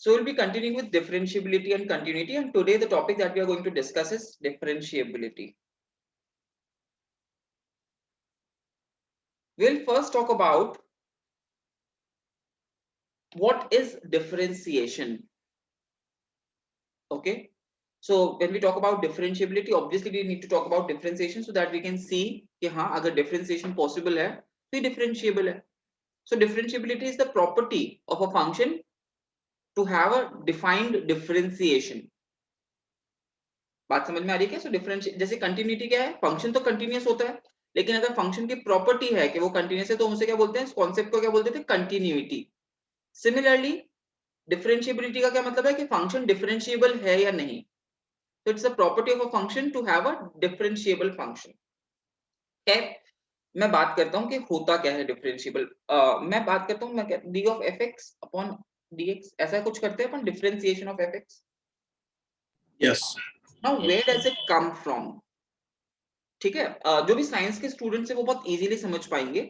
So we'll be continuing with differentiability and continuity, and today the topic that we are going to discuss is differentiability. We'll first talk about what is differentiation. Okay, so when we talk about differentiability, obviously we need to talk about differentiation so that we can see कि हाँ अगर differentiation possible है तो ये differentiable है. So differentiability is the property of a function to have a defined differentiation. बात समझ में आ रही है क्या? सो डिफरेंशिएट जैसे कंटिन्यूटी क्या है, फंक्शन तो कंटिन्यूअस होता है, लेकिन अगर फंक्शन की प्रॉपर्टी है कि वो कंटिन्यूअस है तो उसे क्या बोलते हैं, इस कॉन्सेप्ट को क्या बोलते थे, कंटिन्यूटी. सिमिलरली डिफरेंशिएबिलिटी का क्या मतलब है कि फंक्शन डिफरेंशिएबल है या नहीं. तो it's a property of a function to have a differentiable function. मैं बात करता हूं कि होता क्या है डिफरेंशिएबल. मैं बात करता हूं, मैं d of f x upon d x ऐसा कुछ करते हैं अपन, differentiation of f x. Yes. Now where does it come from. ठीक है, जो भी साइंस के स्टूडेंट्स है वो बहुत इजीली समझ पाएंगे.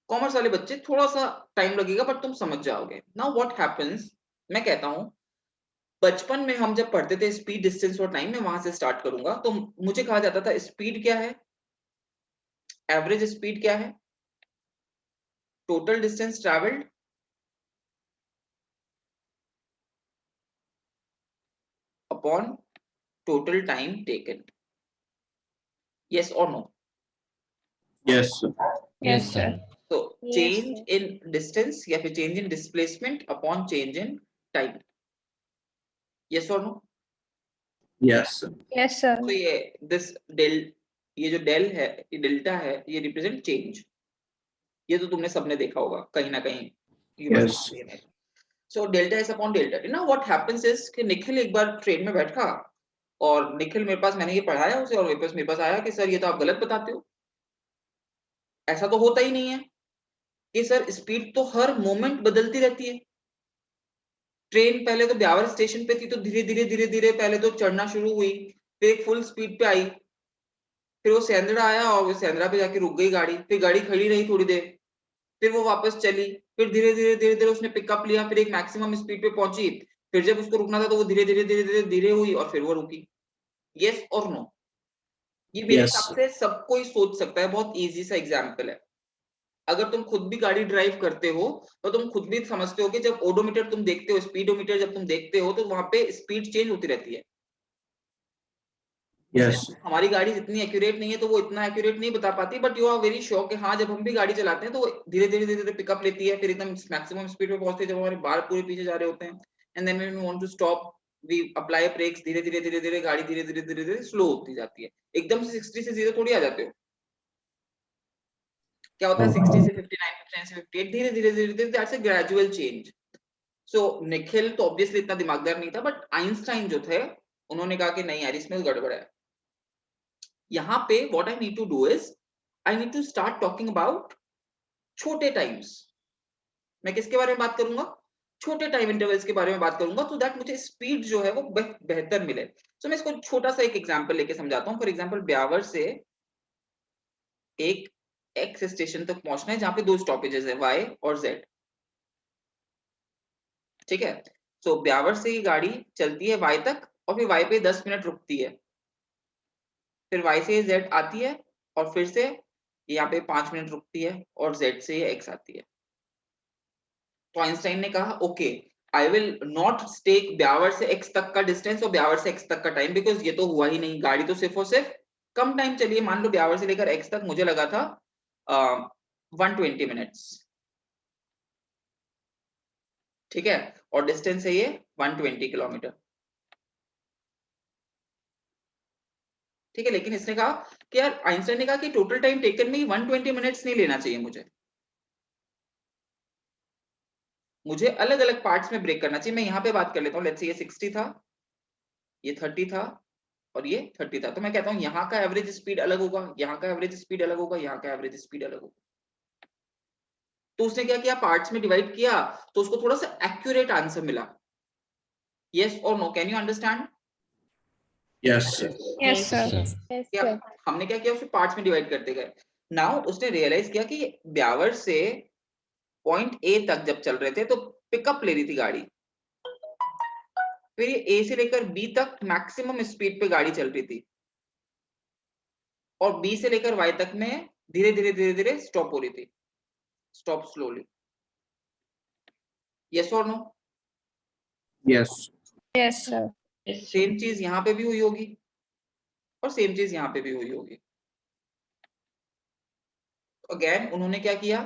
कॉमर्स वाले बच्चे थोड़ा सा टाइम लगेगा बट तुम समझ जाओगे. नाउ व्हाट हैपेंस, मैं कहता हूं बचपन में हम जब पढ़ते थे स्पीड, डिस्टेंस और टाइम, में वहां से स्टार्ट करूंगा. तो मुझे कहा जाता था स्पीड क्या है, एवरेज स्पीड क्या है, total distance travelled upon total time taken. Yes और नो? Yes. Yes, sir. तो Yes, चेंज sir. इन डिस्टेंस या फिर change in displacement upon change in time. Yes और नो? Yes. Yes, sir. तो ये दिस डेल, ये जो डेल है, ये डेल्टा है, ये रिप्रेजेंट चेंज. ये तो तुमने सबने देखा होगा कहीं ना कहीं. Yes. So delta is upon delta. You know what happens is कि निखिल एक बार ट्रेन में बैठा और निखिल मेरे पास, मैंने ये पढ़ाया उसे और मेरे पास आया कि सर ये तो आप गलत बताते हो, ऐसा तो होता ही नहीं है. कि सर स्पीड तो हर मोमेंट बदलती रहती है. ट्रेन पहले तो ब्यावर स्टेशन पे थी तो धीरे धीरे धीरे धीरे पहले तो चढ़ना शुरू हुई, फिर एक फुल स्पीड पे आई, फिर वो सेंद्रा आया और वो सेंद्रा पे जाके रुक गई गाड़ी, फिर गाड़ी खड़ी रही थोड़ी देर, फिर वो वापस चली, फिर धीरे धीरे धीरे धीरे उसने पिकअप लिया, फिर एक मैक्सिमम स्पीड पे पहुंची, फिर जब उसको रुकना था तो वो धीरे धीरे धीरे धीरे धीरे हुई और फिर वो रुकी. यस और नो? ये मेरे Yes. हिसाब से सब कोई सोच सकता है, बहुत इजी सा एग्जांपल है. अगर तुम खुद भी गाड़ी ड्राइव करते हो तो तुम खुद भी समझते हो कि जब ओडोमीटर तुम देखते हो, स्पीडोमीटर जब तुम देखते हो तो वहां पे स्पीड चेंज होती रहती है. Yes. हमारी गाड़ी इतनी एक्यूरेट नहीं है तो वो इतना एक्यूरेट नहीं बता पाती, but you are very sure कि हाँ जब हम भी गाड़ी चलाते हैं तो धीरे धीरे धीरे धीरे पिकअप लेती है, फिर एकदम मैक्सिमम स्पीड पे पहुंचते हैं जब हमारे बाल पूरे पीछे जा रहे होते हैं. And then when we want to stop we apply brakes, धीरे धीरे धीरे धीरे गाड़ी धीरे धीरे धीरे धीरे स्लो होती जाती है. एकदम से 60 से 0 थोड़ी आ जाते हो. क्या होता है 60 से 59, 59 से 58, धीरे धीरे धीरे धीरे, दैट्स अ ग्रेजुअल चेंज. सो निखिल तो ऑब्वियसली इतना दिमागदार नहीं था, बट आइंस्टाइन जो थे उन्होंने कहा कि नहीं यार इसमें गड़बड़ है. यहाँ पे what I need to do is I need to start talking about छोटे टाइम्स. मैं किसके बारे में बात करूंगा, छोटे टाइम इंटरवल्स के बारे में बात करूंगा, तो दैट मुझे स्पीड जो है वो बेहतर मिले. सो मैं इसको छोटा सा एक एग्जांपल लेके समझाता हूँ. फॉर एग्जांपल ब्यावर से एक एक्स स्टेशन तक पहुंचना है जहां पे दो स्टॉपेजेस है, वाई और जेड. ठीक है, सो ब्यावर से ये गाड़ी चलती है वाई तक और फिर वाई पे 10 मिनट रुकती है, फिर वाई से जेड आती है और फिर से यहाँ पे 5 मिनट रुकती है और जेड से ये एक्स आती है. तो आइंस्टाइन ने कहा okay I will not take ब्यावर से एक्स तक का डिस्टेंस और ब्यावर से एक्स तक का टाइम, बिकॉज ये तो हुआ ही नहीं, गाड़ी तो सिर्फ और सिर्फ कम टाइम चलिए. मान लो ब्यावर से लेकर एक्स तक मुझे लगा था 120 मिनट्स. ठीक है, और डिस्टेंस है ये 120 किलोमीटर. ठीक है, लेकिन इसने कहा कि यार, आइंस्टाइन ने कहा कि टोटल टाइम टेकन में 120 मिनट्स नहीं लेना चाहिए, मुझे अलग अलग पार्ट्स में ब्रेक करना चाहिए. मैं यहाँ पे बात कर लेता हूँ. लेट्स से ये 60 था, ये 30 था और ये 30 था. तो मैं कहता हूँ यहाँ का एवरेज स्पीड अलग होगा, यहाँ का एवरेज स्पीड अलग होगा, यहाँ का एवरेज स्पीड अलग होगा. तो उसने क्या किया, पार्ट्स में डिवाइड किया तो उसको थोड़ा सा एक्यूरेट आंसर मिला. यस और no? Can you understand? Yes. Yes, sir. Yes, क्या sir. हमने क्या किया, उसे पार्ट्स में डिवाइड करते गए. नाउ उसने रियलाइज किया कि ब्यावर से पॉइंट ए तक जब चल रहे थे तो पिकअप ले रही थी गाड़ी, फिर ये ए से लेकर बी तक मैक्सिमम स्पीड पे गाड़ी चल रही थी और बी से लेकर वाई तक में धीरे धीरे स्टॉप हो रही थी, स्टॉप स्लोली। यस और no? Yes. Yes, sir. Same चीज यहाँ पे भी हुई होगी और सेम चीज यहाँ पे भी हुई होगी। अगेन उन्होंने क्या किया,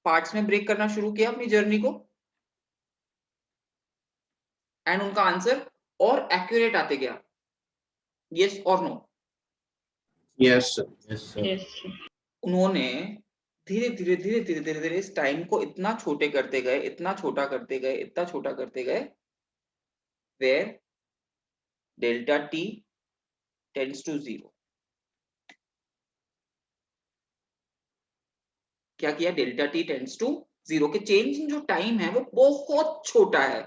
पार्ट्स में ब्रेक करना शुरू किया अपनी जर्नी को, एंड उनका आंसर और एक्यूरेट आते गया। यस और नो? Yes, sir. उन्होंने धीरे इस टाइम को इतना छोटे करते गए, इतना छोटा करते गए, इतना छोटा करते गए, where delta t tends to 0। क्या किया? डेल्टा टी टेंड्स टू 0 के चेंज इन जो टाइम है वो बहुत छोटा है।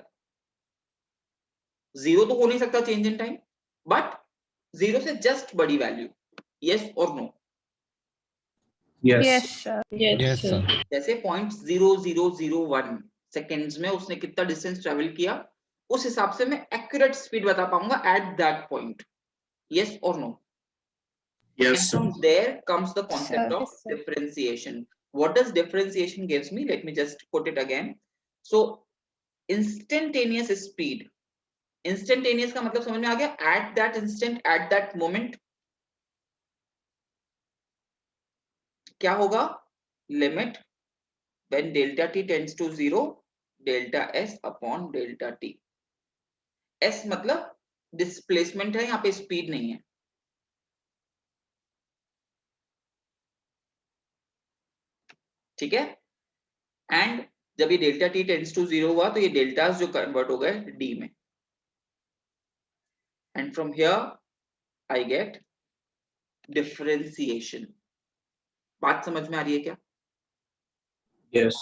0 तो हो नहीं सकता चेंज इन टाइम, बट 0 से जस्ट बड़ी वैल्यू। यस और no? Yes. Yes, sir. Yes, sir. जैसे 0.0001 सेकेंड्स में उसने कितना डिस्टेंस ट्रेवल किया, उस हिसाब से मैं एक्यूरेट स्पीड बता पाऊंगा एट दैट पॉइंट। यस और no? Yes, And sir. from there comes the concept Sir. of differentiation. What does differentiation gives me? Let me just put it again. So instantaneous speed, instantaneous का मतलब समझ में आ गया? At that instant, at that moment क्या होगा? Limit when delta t tends to 0, delta s upon delta t। s मतलब displacement है, यहाँ पे स्पीड नहीं है। ठीक है? एंड जब ये डेल्टा टी टेंड्स टू 0 हुआ तो ये डेल्टास जो कन्वर्ट हो गए डी में, and from here I get differentiation. बात समझ में आ रही है क्या? Yes.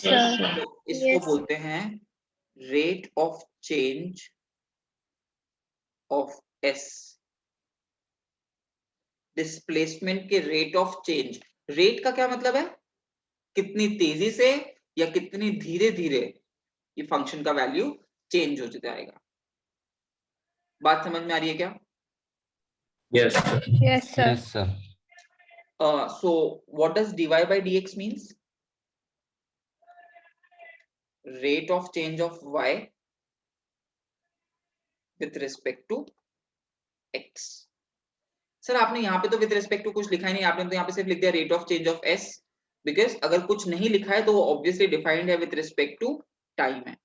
Sir. तो इसको Yes. बोलते हैं rate of change of S. Displacement के रेट ऑफ चेंज। रेट का क्या मतलब है? कितनी तेजी से या कितनी धीरे धीरे ये फंक्शन का वैल्यू चेंज हो जाएगा। बात समझ में आ रही है क्या? Yes, sir. Yes, sir. Yes, sir. So what does dy by dx means? Rate of change of y with respect to x। Sir आपने यहाँ पे तो विद रिस्पेक्ट टू कुछ लिखा ही नहीं, आपने तो यहाँ पे सिर्फ लिख दिया rate of change of s, because अगर कुछ नहीं लिखा है तो वो ऑब्वियसली डिफाइंड है विद रिस्पेक्ट टू टाइम है,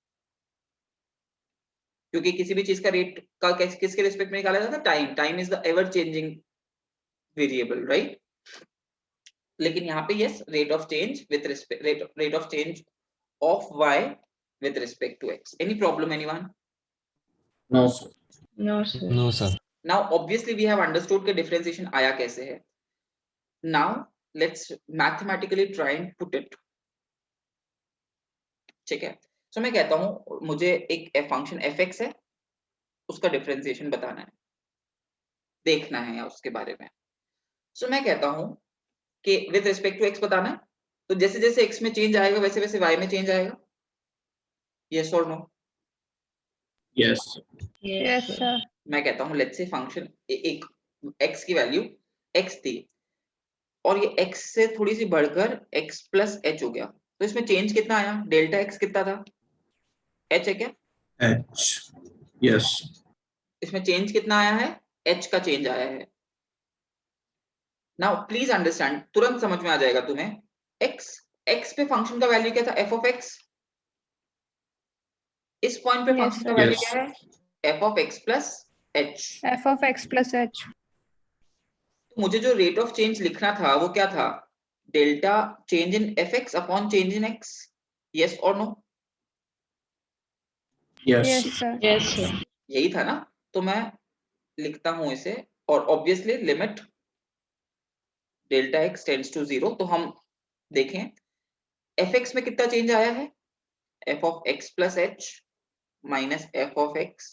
क्योंकि किसी भी चीज का रेट का किसके रिस्पेक्ट में निकाला जाता है? Time. Time is the ever changing variable, right? लेकिन यहाँ पे yes, rate of change with respect, rate of change of y with respect to x। Any problem, anyone? No, sir. No, sir. No, sir. Now obviously we have understood कि differentiation आया कैसे है। Now let's mathematically try and put it। ठीक है? So मैं कहता हूँ मुझे एक फंक्शन fx है, उसका डिफरेंशिएशन बताना है, देखना है या उसके बारे में। So मैं कहता हूँ कि with respect to x बताना है, तो जैसे जैसे x में चेंज आएगा वैसे वैसे y में चेंज आएगा। Yes or no? Yes, sir. Yes, sir. मैं कहता हूँ लेट्स से फंक्शन एक x की वैल्यू x थी और ये x से थोड़ी सी बढ़कर x प्लस h हो गया, तो इसमें चेंज कितना आया? डेल्टा x कितना था? h है क्या? H. Yes. इसमें चेंज कितना आया है? h का चेंज आया है। नाउ प्लीज अंडरस्टैंड, तुरंत समझ में आ जाएगा तुम्हें। x पे फंक्शन का वैल्यू क्या था? f of x। इस पॉइंट पे Yes, फंक्शन का sir. Value Yes. क्या है? f of x plus h। F of x plus h. तो मुझे जो रेट ऑफ चेंज लिखना था वो क्या था? Delta change in fx upon change in x। Yes और no? Yes. Yes, sir. sir. Yes, sir. यही था ना? तो मैं लिखता हूं इसे, और obviously limit delta x tends to 0। तो हम देखें fx में कितना चेंज आया है? f of x plus h minus f of x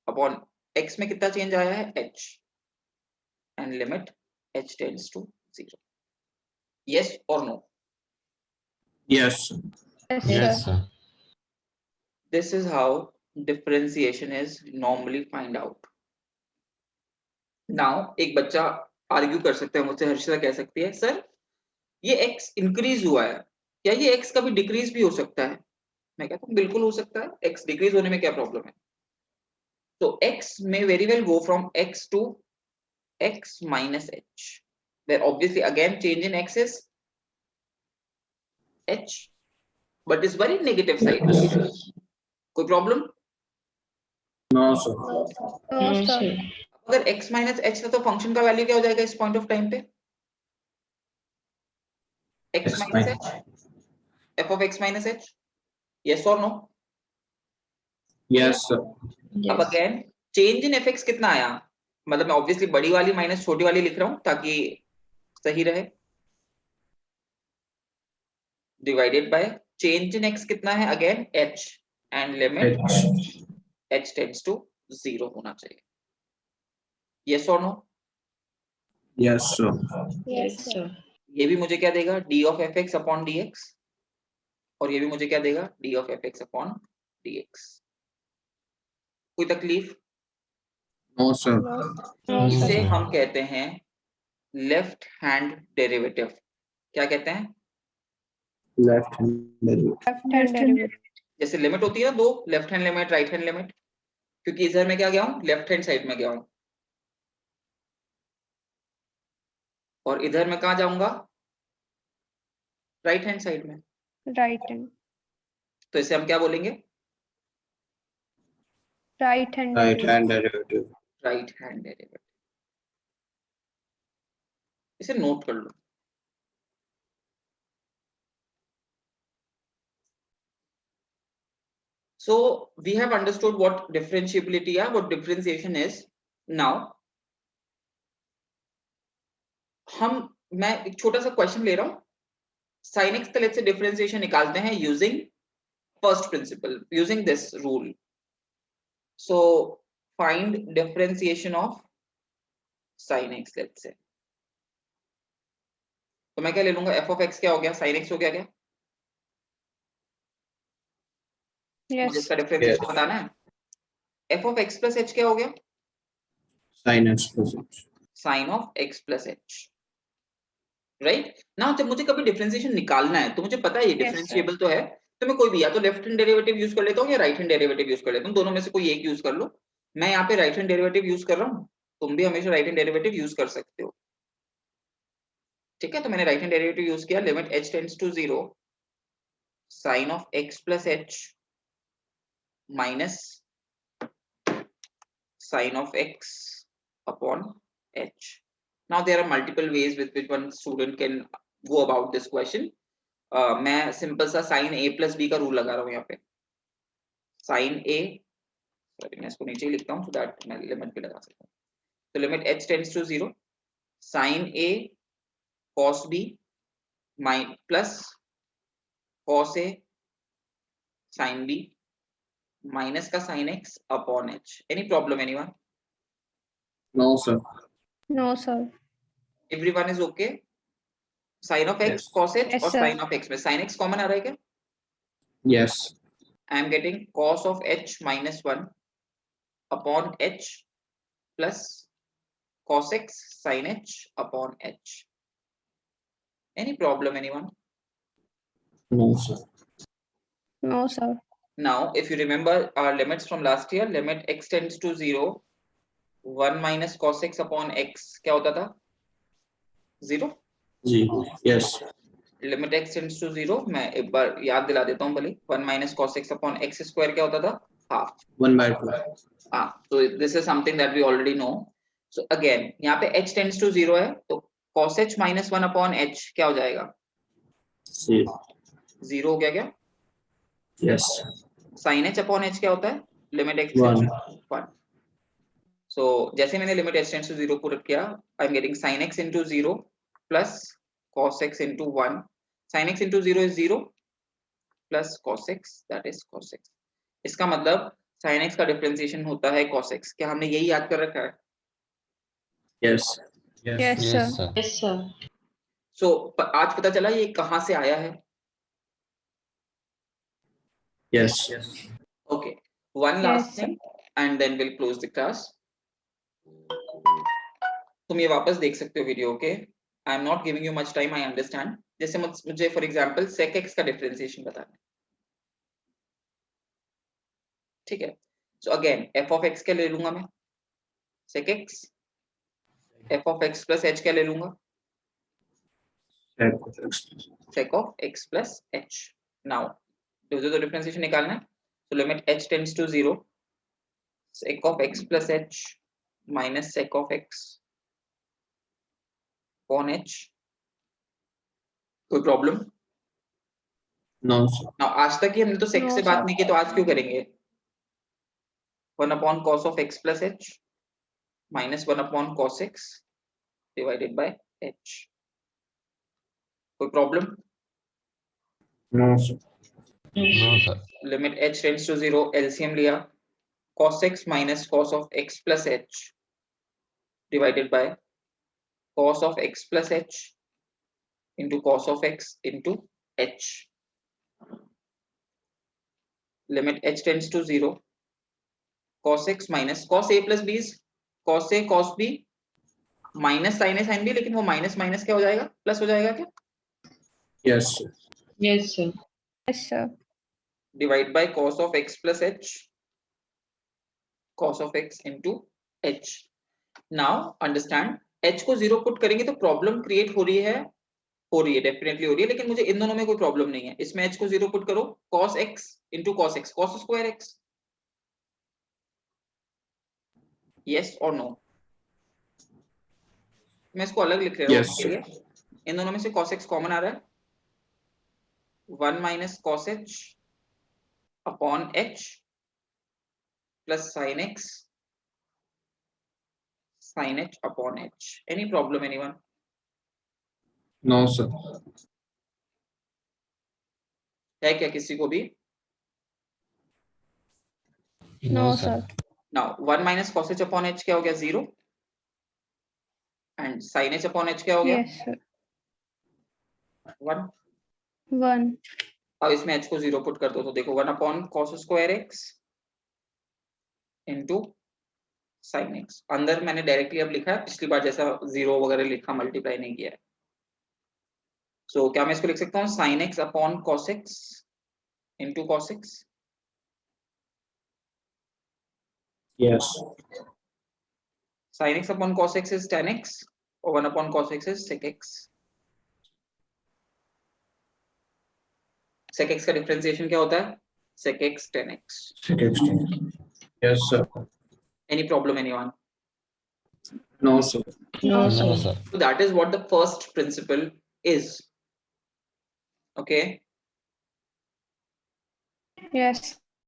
upon x में कितना चेंज आया है? h, and limit h tends to 0। Yes और no? Yes, sir. Yes, Yes, sir. sir. This is how differentiation is normally find out. Now एक बच्चा argue कर सकता है मुझसे, हर्षिता कह सकती है सर ये x इंक्रीज हुआ है, क्या ये x कभी डिक्रीज भी हो सकता है? मैं कहता हूँ बिल्कुल हो सकता है, x डिक्रीज होने में क्या प्रॉब्लम है? तो x may very well go from x to x minus h. There obviously again change in x is h, but is very negative side. कोई problem? No, sir. No, No, sir. sir. अगर x minus H था तो function का value क्या हो जाएगा इस point of time पे? x minus H, f of x minus H, yes or no? Yes, sir. अब Yes. Again change in fx कितना आया? मतलब मैं ऑब्वियसली बड़ी वाली माइनस छोटी वाली लिख रहा हूं ताकि सही रहे। Divided by change in x कितना है? Again h and limit H. h tends to 0 होना चाहिए। yes or no? Yes, sir. Yes, sir. ये भी मुझे क्या देगा? d of fx upon dx, और ये भी मुझे क्या देगा? d of fx upon dx। कोई तकलीफ? No, sir. No, No, इसे sir. हम कहते हैं लेफ्ट हैंड डेरिवेटिव। क्या कहते हैं? Left hand derivative. left hand derivative. जैसे लिमिट होती है ना दो, left hand limit right hand limit, क्योंकि इधर में क्या गया हूं? लेफ्ट हैंड साइड में गया हूं, और इधर में कहा जाऊंगा? राइट हैंड साइड में। Right hand. तो इसे हम क्या बोलेंगे? Right hand Right derivative. hand derivative. Right hand derivative. इसे नोट कर लो। So we have understood what differentiability है, what differentiation is. Now मैं एक छोटा सा क्वेश्चन ले रहा हूं, sin x का लेट्स से डिफरेंशिएशन निकालते हैं using first principle, using this rule. So find differentiation of sin x let's say. तो मैं क्या ले लूंगा? f of x क्या हो गया? sin x हो गया क्या? मुझे Yes. इसका डिफरेंशिएशन Yes. बताना है। f of x plus h क्या हो गया? Sin x plus h. sin of x plus h, right? Now जब मुझे कभी डिफरेंशिएशन निकालना है तो मुझे पता है ये डिफरेंशिएबल तो है, तो मैं कोई भी या तो लेफ्ट हैंड डेरिवेटिव यूज कर लेता हूँ या राइट हैंड डेरिवेटिव यूज कर लेता हूँ, दोनों में से कोई एक यूज कर लो। मैं यहाँ पे राइट हैंड डेरिवेटिव यूज कर रहा हूँ, तुम भी हमेशा राइट हैंड डेरिवेटिव यूज कर सकते हो, ठीक है? तो मैंने राइट हैंड डेरिवेटिव यूज किया, limit h tends to 0 sin of x plus h minus sin of x upon h. Now there are multiple ways with which one student can go about this question. मैं simple सा sin a plus b का rule लगा रहा हूँ यहाँ पे। sin a, sorry मैं इसको नीचे ही लिखता हूँ so that मैं लिमिट पे लगा सकता हूँ। तो limit h tends to 0 sin a cos b plus cos a sin b minus का sin x upon h. Any problem anyone? No, sir. No, sir. Everyone is okay? sin of x Yes. cos h Yes, और sir. sin of x में sin x common आ रहा है क्या? Yes. I am getting cos of h minus 1 upon h plus cos x sin h upon h. Any problem anyone? No, sir. No, sir. Now if you remember our limits from last year, limit x tends to 0 1 minus cos x upon x क्या होता था? 0. G. Yes. Limit x tends to 0, मैं एक बार याद दिला देता हूँ भले, 1 minus cos x upon x square क्या होता था? Half. 1/2. so this is something that we already know. So again यहाँ पे h tends to 0 है, तो cos h minus 1 upon h क्या हो जाएगा? C. 0 हो गया क्या? Yes. sin h upon h क्या होता है? Limit x 1. tends to 1. so जैसे मैंने limit h tends to 0 put किया, I am getting sin x into 0 plus cos x into 1. sin x into 0 is 0 plus cos x, that is cos x. इसका मतलब sin x का differentiation होता है cos x। क्या हमने यही याद कर रखा है? Yes. Yes, sir. Yes, sir. Yes, sir. so आज पता चला ये कहाँ से आया है? Yes. okay One last Yes, sir. thing, and then we'll close the class. तुम ये वापस देख सकते हो वीडियो के. I am not giving you much time, I understand. जैसे मुझे फॉर एग्जांपल sec x का डिफरेंशिएशन बताना है. ठीक है. So again f of x क्या ले लूंगा मैं? sec x. f of x plus h क्या ले लूंगा? sec of x plus h. Now जो डिफरेंशिएशन निकालना है. So limit h tends to 0. sec of x plus h minus sec of x upon h. कोई प्रॉब्लम? No, sir. Now आज तक ही हमने तो sec No, से बात sir. नहीं की, तो आज क्यों करेंगे? 1 upon cos of x plus h minus 1 upon cos x divided by h. कोई problem? No, sir. No, sir. Limit h tends to 0, LCM लिया. cos x minus cos of x plus h divided by cos of x plus h into cos of x into h. Limit h tends to 0. cos x minus cos a plus b is cos a cos b minus sin a sin b, लेकिन वो minus minus क्या हो जाएगा? Plus हो जाएगा क्या? Yes, sir. Yes, sir. Yes, sir. Divide by cos of x plus h, cos of x into h. Now understand, h को 0 put करेंगे तो प्रॉब्लम क्रिएट हो रही है, डेफिनेटली हो रही है, लेकिन मुझे इन दोनों में कोई प्रॉब्लम नहीं है. इसमें h को 0 पुट करो, cos x into cos x, cos square x. yes or no? मैं इसको अलग लिख रहा हूँ Yes, आपके लिए. इन दोनों में से cos x कॉमन आ रहा है. 1 minus cos h upon h plus sin x sin h upon h. Any problem, anyone? No, sir. है क्या किसी को भी? No, sir. Now 1 minus cos h upon h क्या हो गया? 0. and sin h upon h क्या हो गया? Yes, sir. 1. 1. अब इसमें h को 0 पुट कर दो तो देखो 1 upon cos square x into sin x. अंदर मैंने डायरेक्टली अब लिखा है, पिछली बार जैसा 0 वगैरह लिखा, मल्टीप्लाई नहीं किया है. सो क्या मैं इसको लिख सकता हूँ? sin x upon cos x into cos x. Yes. sin x upon cos x is tan x और 1 upon cos x is sec x. sec x का डिफरेंशिएशन क्या होता है? sec x tan x. Yes, sir. Any problem, anyone? No, sir. No, No, sir. sir. So that is what the first principle is. Okay. Yes.